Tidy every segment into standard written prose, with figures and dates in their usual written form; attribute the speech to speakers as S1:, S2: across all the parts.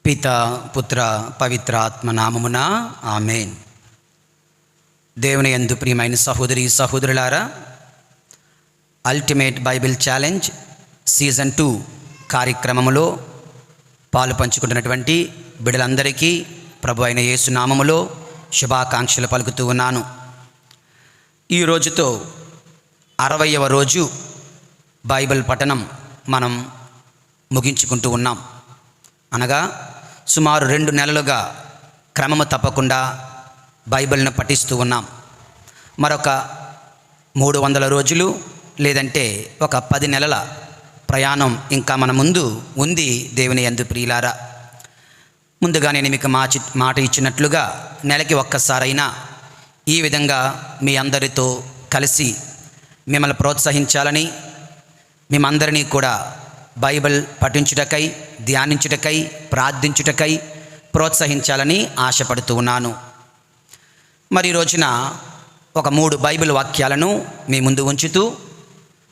S1: పిత పుత్ర పవిత్ర ఆత్మ నామమున ఆమేన్. దేవుని యందు ప్రియమైన సహోదరి సహోదరులారా, అల్టిమేట్ బైబిల్ ఛాలెంజ్ సీజన్ 2 కార్యక్రమములో పాలు పంచుకుంటున్నటువంటి బిడ్డలందరికీ ప్రభు అయిన యేసు నామములో శుభాకాంక్షలు పలుకుతూ ఉన్నాను. ఈ రోజుతో 60వ రోజు బైబిల్ పఠనం మనం ముగించుకుంటూ ఉన్నాం. అనగా సుమారు 2 నెలలుగా క్రమము తప్పకుండా బైబిల్ను పఠిస్తూ ఉన్నాం. మరొక 300 రోజులు లేదంటే ఒక 10 నెలల ప్రయాణం ఇంకా మన ముందు ఉంది. దేవుని యందు ప్రియులారా, ముందుగా నేను మీకు మాట ఇచ్చినట్లుగా నెలకి ఒక్కసారైనా ఈ విధంగా మీ అందరితో కలిసి మిమ్మల్ని ప్రోత్సహించాలని, మేమందరినీ కూడా బైబిల్ పఠించుటకై, ధ్యానించుటకై, ప్రార్థించుటకై ప్రోత్సహించాలని ఆశపడుతూ ఉన్నాను. మరి ఈ రోజున ఒక 3 బైబిల్ వాక్యాలను మీ ముందు ఉంచుతూ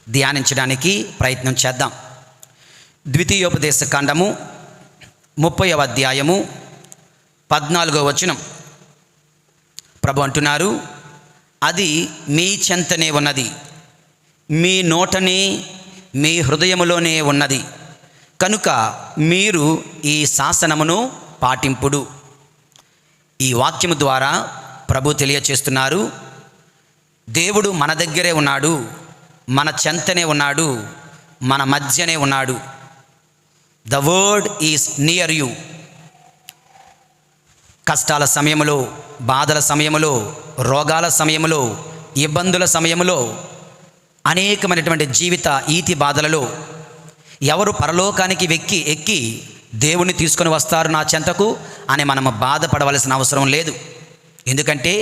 S1: ధ్యానించడానికి ప్రయత్నం చేద్దాం. ద్వితీయోపదేశ కాండము 30వ అధ్యాయము 14వ వచనం. ప్రభు అంటున్నారు, అది మీ చెంతనే ఉన్నది, మీ నోటనే, మీ హృదయములోనే ఉన్నది, కనుక మీరు ఈ శాసనమును పాటింపుడు. ఈ వాక్యము ద్వారా ప్రభు తెలియచేస్తున్నారు, దేవుడు మన దగ్గరే ఉన్నాడు, మన చెంతనే ఉన్నాడు, మన మధ్యనే ఉన్నాడు. The word is near you. కష్టాల సమయములో, బాధల సమయములో, రోగాల సమయములో, ఇబ్బందుల సమయములో, అనేకమైనటువంటి జీవిత ఈతి బాధలలో ఎవరు పరలోకానికి ఎక్కి దేవుని తీసుకొని వస్తారు నా చెంతకు అని మనము బాధపడవలసిన అవసరం లేదు. ఎందుకంటే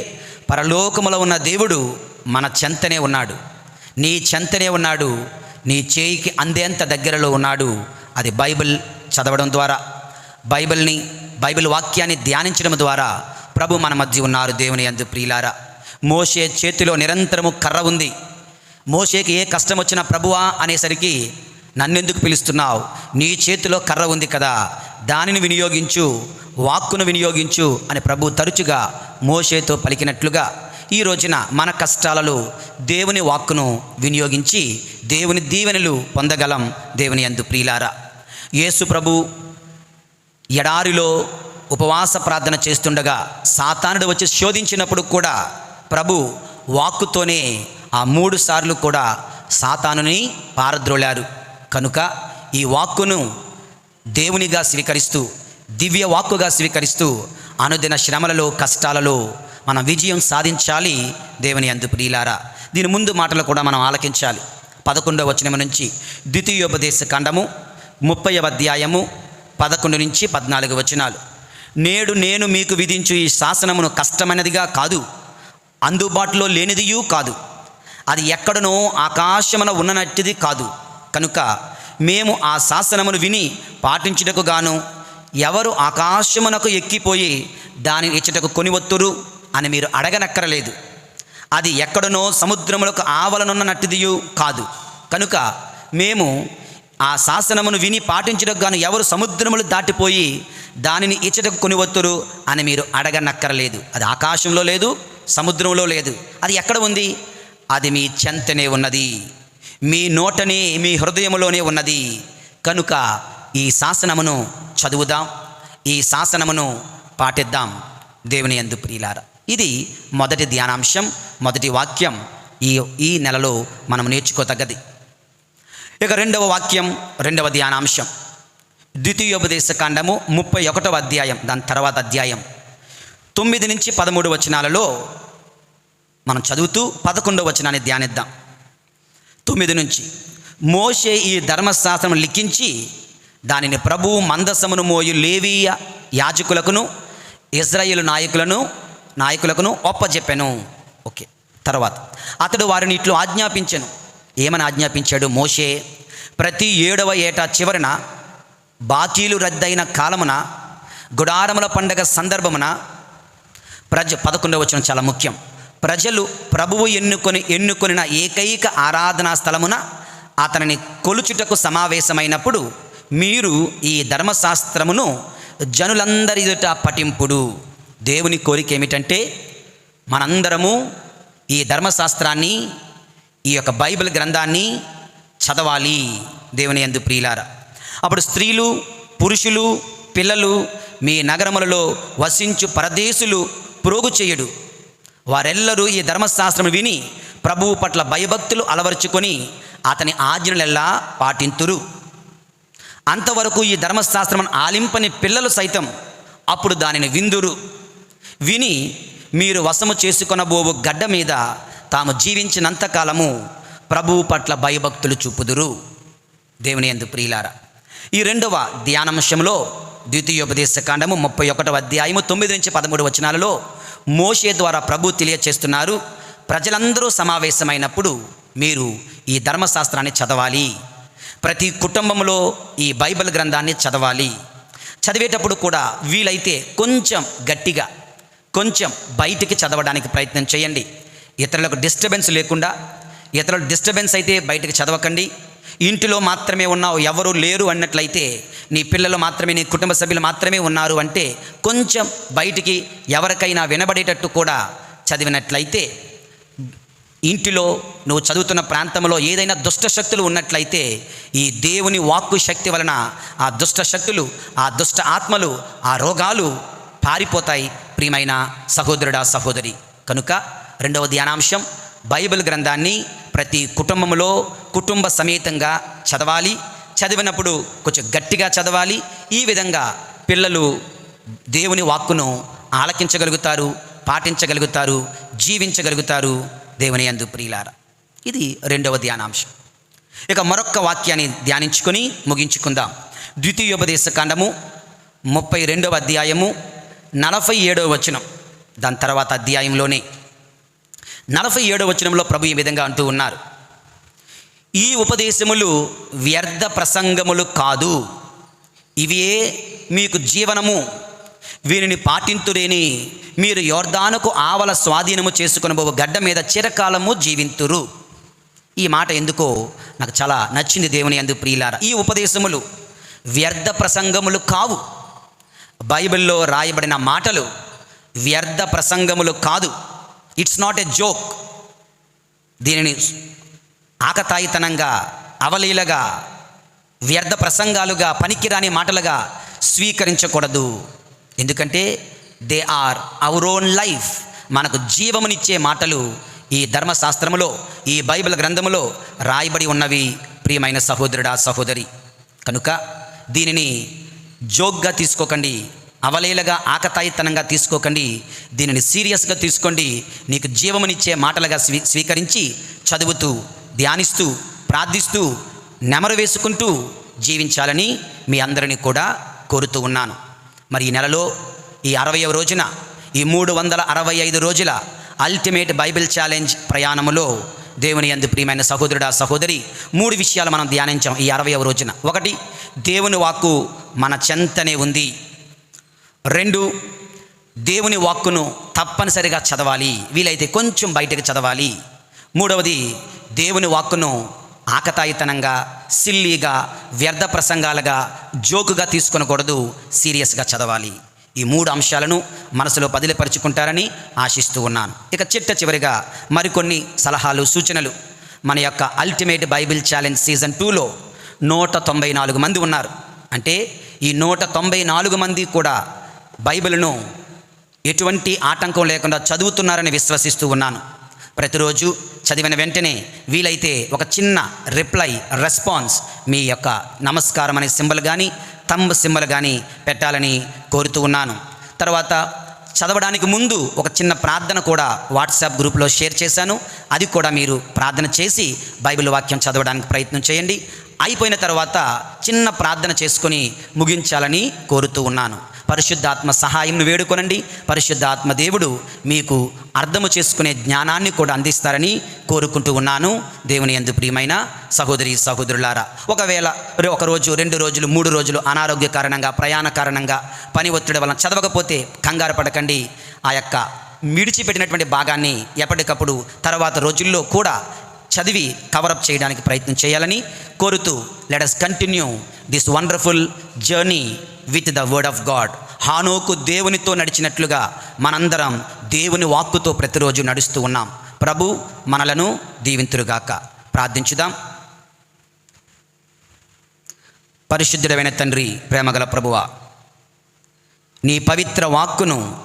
S1: పరలోకములో ఉన్న దేవుడు మన చెంతనే ఉన్నాడు, నీ చెంతనే ఉన్నాడు, నీ చేయికి అందేంత దగ్గరలో ఉన్నాడు. అది బైబిల్ చదవడం ద్వారా, బైబిల్ వాక్యాన్ని ధ్యానించడం ద్వారా ప్రభు మన మధ్య ఉన్నారు. దేవుని యందు ప్రియులారా, మోషే చేతిలో నిరంతరము కర్ర ఉంది. మోషేకి ఏ కష్టం వచ్చినా ప్రభువా అనేసరికి, నన్నెందుకు పిలుస్తున్నావు, నీ చేతిలో కర్ర ఉంది కదా, దానిని వినియోగించు, వాక్కును వినియోగించు అని ప్రభు తరచుగా మోషేతో పలికినట్లుగా ఈ రోజున మన కష్టాలలో దేవుని వాక్కును వినియోగించి దేవుని దీవెనలు పొందగలం. దేవుని యందు ప్రియులారా, యేసు ప్రభు ఎడారిలో ఉపవాస ప్రార్థన చేస్తుండగా సాతానుడు వచ్చి శోధించినప్పుడు కూడా ప్రభు వాక్కుతోనే ఆ 3 సార్లు కూడా సాతానుని పారద్రోలారు. కనుక ఈ వాక్కును దేవునిగా స్వీకరిస్తూ, దివ్య వాక్కుగా స్వీకరిస్తూ అనుదిన శ్రమలలో, కష్టాలలో మనం విజయం సాధించాలి. దేవుని యందు ప్రియులారా, దీని ముందు మాటలు కూడా మనం ఆలకించాలి. 11వ వచనం నుంచి ద్వితీయోపదేశ కాండము 30వ అధ్యాయము 11 నుంచి 14 వచనాలు. నేడు నేను మీకు విధించు ఈ శాసనమును కష్టమైనదిగా కాదు, అందుబాటులో లేనిదియూ కాదు, అది ఎక్కడనో ఆకాశమున ఉన్ననట్టిది కాదు. కనుక మేము ఆ శాసనమును విని పాటించుటకు గాను ఎవరు ఆకాశమునకు ఎక్కిపోయి దానిని ఇచ్చటకు కొనివత్తురు అని మీరు అడగనక్కరలేదు. అది ఎక్కడనో సముద్రములకు ఆవలనున్ననట్టిదియూ కాదు. కనుక మేము ఆ శాసనమును విని పాటించుటకు గాను ఎవరు సముద్రములు దాటిపోయి దానిని ఇచ్చటకు కొనివత్తురు అని మీరు అడగనక్కరలేదు. అది ఆకాశంలో లేదు, సముద్రంలో లేదు. అది ఎక్కడ ఉంది? అది మీ చెంతనే ఉన్నది, మీ నోటనే, మీ హృదయములోనే ఉన్నది. కనుక ఈ శాసనమును చదువుదాం, ఈ శాసనమును పాటిద్దాం. దేవుని యందు ప్రియులారా, ఇది మొదటి ధ్యానాంశం, మొదటి వాక్యం ఈ నెలలో మనం నేర్చుకోతగ్గది. ఇక 2వ వాక్యం, 2వ ధ్యానాంశం ద్వితీయోపదేశ కాండము 31వ అధ్యాయం, దాని తర్వాత అధ్యాయం 9 నుంచి 13 వచనాలలో మనం చదువుతూ 11వ వచనాన్ని ధ్యానిద్దాం. 9 నుంచి, మోషే ఈ ధర్మశాస్త్రం లిఖించి దానిని ప్రభువు మందసమును మోయు లేవీయ యాజకులకును ఇశ్రాయేలు నాయకులకును ఒప్పజెప్పెను. ఓకే. తర్వాత అతడు వారిని ఇట్లు ఆజ్ఞాపించెను. ఏమని ఆజ్ఞాపించాడు మోషే? ప్రతి 7వ ఏటా చివరన బాకీలు రద్దయిన కాలమున, గుడారముల పండగ సందర్భమున 11వ వచనం చాలా ముఖ్యం. ప్రజలు ప్రభువు ఎన్నుకొనిన ఏకైక ఆరాధనా స్థలమున అతనిని కొలుచుటకు సమావేశమైనప్పుడు మీరు ఈ ధర్మశాస్త్రమును జనులందరి ఎదుట పఠింపుడు. దేవుని కోరిక ఏమిటంటే మనందరము ఈ ధర్మశాస్త్రాన్ని, ఈ యొక్క బైబిల్ గ్రంథాన్ని చదవాలి. దేవుని యందు ప్రియులారా, అప్పుడు స్త్రీలు, పురుషులు, పిల్లలు, మీ నగరములలో వసించు పరదేశులు ప్రోగు చేయుడు వారెల్లరూ ఈ ధర్మశాస్త్రము విని ప్రభువు పట్ల భయభక్తులు అలవర్చుకొని అతని ఆజ్ఞలెల్లా పాటింతురు. అంతవరకు ఈ ధర్మశాస్త్రమును ఆలింపని పిల్లలు సైతం అప్పుడు దానిని విందురు. విని మీరు వశము చేసుకొనబోవు గడ్డ మీద తాము జీవించినంతకాలము ప్రభువు పట్ల భయభక్తులు చూపుదురు. దేవుని యందు ప్రియులారా, ఈ రెండవ ధ్యానాంశంలో ద్వితీయోపదేశకాండము 31వ అధ్యాయము 9 నుంచి 13 వచనాలలో మోషే ద్వారా ప్రభు తెలియచేస్తున్నారు, ప్రజలందరూ సమావేశమైనప్పుడు మీరు ఈ ధర్మశాస్త్రాన్ని చదవాలి. ప్రతి కుటుంబంలో ఈ బైబిల్ గ్రంథాన్ని చదవాలి. చదివేటప్పుడు కూడా వీలైతే కొంచెం గట్టిగా, కొంచెం బయటికి చదవడానికి ప్రయత్నం చేయండి. ఇతరులకు డిస్టర్బెన్స్ లేకుండా, ఇతరులకు డిస్టర్బెన్స్ అయితే బయటికి చదవకండి. ఇంటిలో మాత్రమే ఉన్నావు, ఎవరు లేరు అన్నట్లయితే, నీ పిల్లలు మాత్రమే, నీ కుటుంబ సభ్యులు మాత్రమే ఉన్నారు అంటే కొంచెం బయటికి ఎవరికైనా వినబడేటట్టు కూడా చదివినట్లయితే, ఇంటిలో నువ్వు చదువుతున్న ప్రాంతంలో ఏదైనా దుష్ట శక్తులు ఉన్నట్లయితే ఈ దేవుని వాక్కు శక్తి వలన ఆ దుష్ట శక్తులు, ఆ దుష్ట ఆత్మలు, ఆ రోగాలు పారిపోతాయి. ప్రియమైన సహోదరుడా, సహోదరి, కనుక రెండవ ధ్యానాంశం, బైబిల్ గ్రంథాన్ని ప్రతి కుటుంబంలో కుటుంబ సమేతంగా చదవాలి. చదివినప్పుడు కొంచెం గట్టిగా చదవాలి. ఈ విధంగా పిల్లలు దేవుని వాక్కును ఆలకించగలుగుతారు, పాటించగలుగుతారు, జీవించగలుగుతారు. దేవుని యందు ప్రియులారా, ఇది రెండవ ధ్యానాంశం. ఇక మరొక్క వాక్యాన్ని ధ్యానించుకొని ముగించుకుందాం. ద్వితీయోపదేశకాండము 32వ అధ్యాయము 47వ వచనం. దాని తర్వాత అధ్యాయంలోనే 47వ వచనంలో ప్రభు ఈ విధంగా అంటూ ఉన్నారు, ఈ ఉపదేశములు వ్యర్థ ప్రసంగములు కాదు, ఇవే మీకు జీవనము. వీరిని పాటింతురేని మీరు యోర్దానుకు ఆవల స్వాధీనము చేసుకొనబోవు గడ్డ మీద చిరకాలము జీవింతురు. ఈ మాట ఎందుకో నాకు చాలా నచ్చింది. దేవుని యందు ప్రియులారా, ఈ ఉపదేశములు వ్యర్థ ప్రసంగములు కావు. బైబిల్లో రాయబడిన మాటలు వ్యర్థ ప్రసంగములు కాదు. It's not a joke. దీనిని ఆకతాయితనంగా, అవలీలగా, వ్యర్థ ప్రసంగాలుగా, పనికిరాని మాటలుగా స్వీకరించకూడదు. ఎందుకంటే they are our own life. మనకు జీవమునిచ్చే మాటలు ఈ ధర్మశాస్త్రములో, ఈ బైబిల్ గ్రంథములో రాయబడి ఉన్నవి. ప్రియమైన సహోదరుడా, సహోదరి, కనుక దీనిని జోక్గా తీసుకోకండి, అవలేలగా, ఆకతాయితనంగా తీసుకోకండి. దీనిని సీరియస్గా తీసుకోండి. నీకు జీవమునిచ్చే మాటలుగా స్వీకరించి చదువుతూ, ధ్యానిస్తూ, ప్రార్థిస్తూ, నెమరు వేసుకుంటూ జీవించాలని మీ అందరినీ కూడా కోరుతూ ఉన్నాను. మరి ఈ నెలలో ఈ 60వ రోజున, ఈ 365 రోజుల అల్టిమేట్ బైబిల్ ఛాలెంజ్ ప్రయాణములో దేవుని యందు ప్రియమైన సహోదరుడా, సహోదరి, 3 విషయాలు మనం ధ్యానించాం ఈ 60వ రోజున. 1, దేవుని వాక్కు మన చెంతనే ఉంది. 2, దేవుని వాక్కును తప్పనిసరిగా చదవాలి, వీలైతే కొంచెం బయటకు చదవాలి. 3వది, దేవుని వాక్కును ఆకతాయితనంగా, సిల్లీగా, వ్యర్థ ప్రసంగాలుగా, జోకుగా తీసుకొనకూడదు, సీరియస్గా చదవాలి. ఈ 3 అంశాలను మనసులో పదిలిపరుచుకుంటారని ఆశిస్తూ ఉన్నాను. ఇక చివరిగా మరికొన్ని సలహాలు, సూచనలు. మన యొక్క అల్టిమేట్ బైబిల్ ఛాలెంజ్ సీజన్ 2లో 194 మంది ఉన్నారు. అంటే ఈ 194 మంది కూడా బైబిల్ను ఎటువంటి ఆటంకం లేకుండా చదువుతున్నారని విశ్వసిస్తూ ఉన్నాను. ప్రతిరోజు చదివిన వెంటనే వీలైతే ఒక చిన్న రిప్లై, రెస్పాన్స్, మీ యొక్క నమస్కారం అనే సింబల్ కానీ, థంబ్ సింబల్ కానీ పెట్టాలని కోరుతూ ఉన్నాను. తర్వాత చదవడానికి ముందు ఒక చిన్న ప్రార్థన కూడా వాట్సాప్ గ్రూప్లో షేర్ చేశాను. అది కూడా మీరు ప్రార్థన చేసి బైబిల్ వాక్యం చదవడానికి ప్రయత్నం చేయండి. అయిపోయిన తర్వాత చిన్న ప్రార్థన చేసుకొని ముగించాలని కోరుతూ ఉన్నాను. పరిశుద్ధాత్మ సహాయంను వేడుకొనండి. పరిశుద్ధాత్మ దేవుడు మీకు అర్థము చేసుకునే జ్ఞానాన్ని కూడా అందిస్తారని కోరుకుంటూ ఉన్నాను. దేవుని యందు ప్రియమైన సహోదరి, సహోదరులారా, ఒకవేళ 1 రోజు, 2 రోజులు, 3 రోజులు అనారోగ్య కారణంగా, ప్రయాణ కారణంగా, పని ఒత్తిడి వలన చదవకపోతే కంగారు పడకండి. ఆ యొక్క విడిచిపెట్టినటువంటి భాగాన్ని ఎప్పటికప్పుడు తర్వాత రోజుల్లో కూడా చదివి కవరప్ చేయడానికి ప్రయత్నం చేయాలని కోరుతూ let us continue this wonderful journey with the word of God. హానోకు దేవునితో నడిచినట్లుగా మనందరం దేవుని వాక్కుతో ప్రతిరోజు నడుస్తూ ఉన్నాం. ప్రభు మనలను దీవింతురుగాక. ప్రార్థించుదాం. పరిశుద్ధుడైన తండ్రి, ప్రేమగల ప్రభువా, నీ పవిత్ర వాక్కును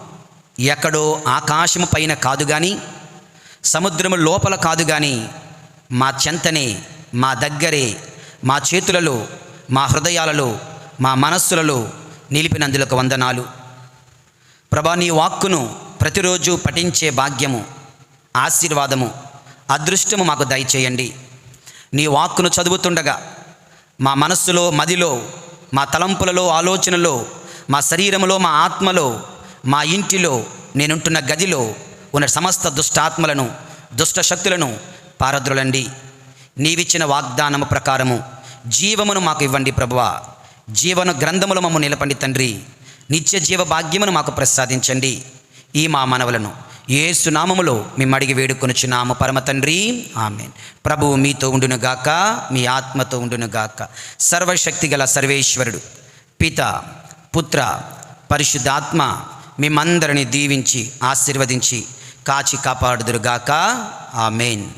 S1: ఎక్కడో ఆకాశము పైన కాదు కానీ, సముద్రము లోపల కాదు కానీ, మా చెంతనే, మా దగ్గరే, మా చేతులలో, మా హృదయాలలో, మా మనస్సులలో నిలిపినందులకు వందనాలు. ప్రభా, నీ వాక్కును ప్రతిరోజు పఠించే భాగ్యము, ఆశీర్వాదము, అదృష్టము మాకు దయచేయండి. నీ వాక్కును చదువుతుండగా మా మనస్సులో, మదిలో, మా తలంపులలో, ఆలోచనలో, మా శరీరములో, మా ఆత్మలో, మా ఇంటిలో, నేనుంటున్న గదిలో ఉన్న సమస్త దుష్టాత్మలను, దుష్ట శక్తులను పారద్రోలండి. నీవిచ్చిన వాగ్దానము ప్రకారము జీవమును మాకు ఇవ్వండి ప్రభువా. జీవన గ్రంథములు మమ్ము నిలపండి తండ్రి. నిత్య జీవ భాగ్యమును మాకు ప్రసాదించండి. ఈ మా మనవులను యేసు నామములో మేము అడిగి వేడుకొనుచున్నాము పరమ తండ్రి, ఆమేన్. ప్రభువు మీతో ఉండునుగాక, మీ ఆత్మతో ఉండునుగాక. సర్వశక్తి గల సర్వేశ్వరుడు పిత, పుత్ర, పరిశుద్ధాత్మ మిమ్మందరిని దీవించి ఆశీర్వదించి కాచి కాపాడుదురుగాక. ఆమేన్.